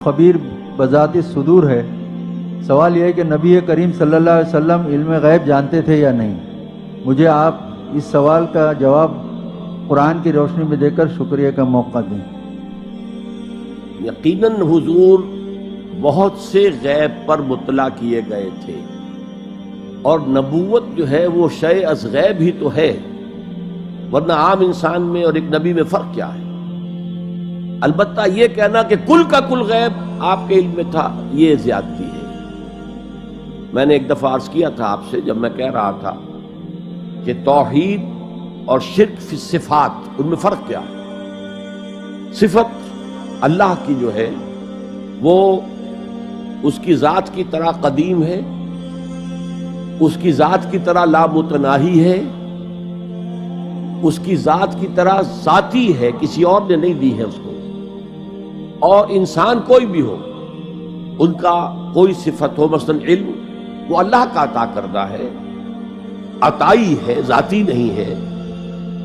خبیر بذات صدور ہے۔ سوال یہ ہے کہ نبی کریم صلی اللہ علیہ وسلم علم غیب جانتے تھے یا نہیں؟ مجھے آپ اس سوال کا جواب قرآن کی روشنی میں دے کر شکریہ کا موقع دیں۔ یقیناً حضور بہت سے غیب پر مطلع کیے گئے تھے، اور نبوت جو ہے وہ شیء از غیب ہی تو ہے، ورنہ عام انسان میں اور ایک نبی میں فرق کیا ہے؟ البتہ یہ کہنا کہ کل کا کل غیب آپ کے علم میں تھا، یہ زیادتی ہے۔ میں نے ایک دفعہ عرض کیا تھا آپ سے، جب میں کہہ رہا تھا کہ توحید اور شرک فی الصفات، ان میں فرق کیا ہے؟ صفت اللہ کی جو ہے وہ اس کی ذات کی طرح قدیم ہے، اس کی ذات کی طرح لامتناہی ہے، اس کی ذات کی طرح ذاتی ہے، کسی اور نے نہیں دی ہے اس کو۔ اور انسان کوئی بھی ہو، ان کا کوئی صفت ہو، مثلا علم، وہ اللہ کا عطا کردہ ہے، عطائی ہے، ذاتی نہیں ہے،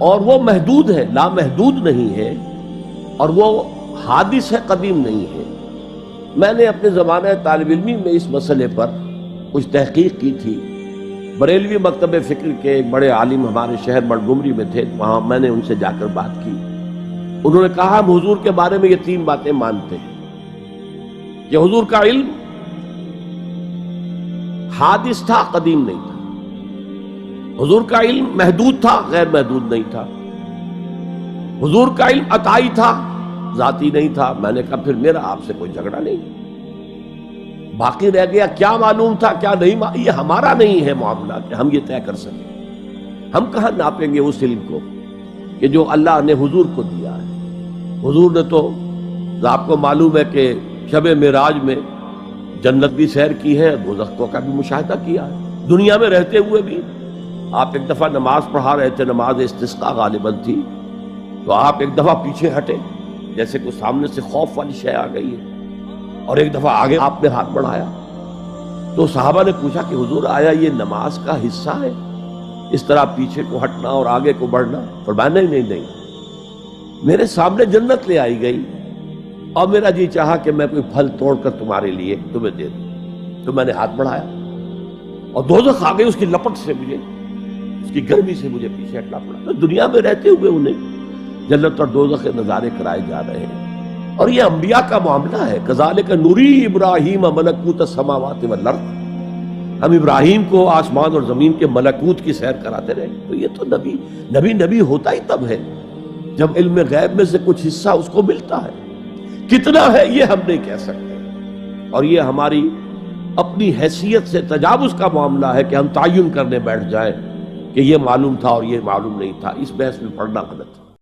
اور وہ محدود ہے، لامحدود نہیں ہے، اور وہ حادث ہے، قدیم نہیں ہے۔ میں نے اپنے زمانہ طالب علمی میں اس مسئلے پر کچھ تحقیق کی تھی۔ بریلوی مکتب فکر کے ایک بڑے عالم ہمارے شہر منٹگومری میں تھے، وہاں میں نے ان سے جا کر بات کی۔ انہوں نے کہا ہم حضور کے بارے میں یہ 3 باتیں مانتے ہیں کہ حضور کا علم حادث تھا، قدیم نہیں تھا۔ حضور کا علم محدود تھا، غیر محدود نہیں تھا۔ حضور کا علم عطائی تھا، ذاتی نہیں تھا۔ میں نے کہا پھر میرا آپ سے کوئی جھگڑا نہیں، باقی رہ گیا کیا معلوم تھا کیا نہیں، یہ ہمارا نہیں ہے معاملہ کہ ہم یہ طے کر سکیں۔ ہم کہاں ناپیں گے اس علم کو کہ جو اللہ نے حضور کو دیا ہے؟ حضور نے تو آپ کو معلوم ہے کہ شب معراج میں جنت بھی سیر کی ہے، دوزخ کا بھی مشاہدہ کیا ہے۔ دنیا میں رہتے ہوئے بھی آپ ایک دفعہ نماز پڑھا رہے تھے، نماز استسقاء غالباً تھی، تو آپ ایک دفعہ پیچھے ہٹے جیسے کوئی سامنے سے خوف والی شے آ گئی ہے، اور ایک دفعہ آگے آپ نے ہاتھ بڑھایا۔ تو صحابہ نے پوچھا کہ حضور آیا یہ نماز کا حصہ ہے، اس طرح پیچھے کو ہٹنا اور آگے کو بڑھنا؟ فرمایا نہیں، میرے سامنے جنت لے آئی گئی، اور میرا جی چاہا کہ میں کوئی پھل توڑ کر تمہارے لیے تمہیں دے دوں، تو میں نے ہاتھ بڑھایا، اور دوزخ آ گئی، اس کی لپٹ سے مجھے، اس کی گرمی سے مجھے پیچھے ہٹنا پڑا۔ تو دنیا میں رہتے ہوئے انہیں جنت اور دوزخ کے نظارے کرائے جا رہے ہیں، اور یہ انبیاء کا معاملہ ہے۔ کذالک نوری ابراہیم ملکوت السماوات والارض، ہم ابراہیم کو آسمان اور زمین کے ملکوت کی سیر کراتے رہے۔ تو یہ تو نبی ہوتا ہی تب ہے جب علم غیب میں سے کچھ حصہ اس کو ملتا ہے۔ کتنا ہے یہ ہم نہیں کہہ سکتے، اور یہ ہماری اپنی حیثیت سے تجاوز کا معاملہ ہے کہ ہم تعین کرنے بیٹھ جائیں کہ یہ معلوم تھا اور یہ معلوم نہیں تھا۔ اس بحث میں پڑھنا غلط ہے۔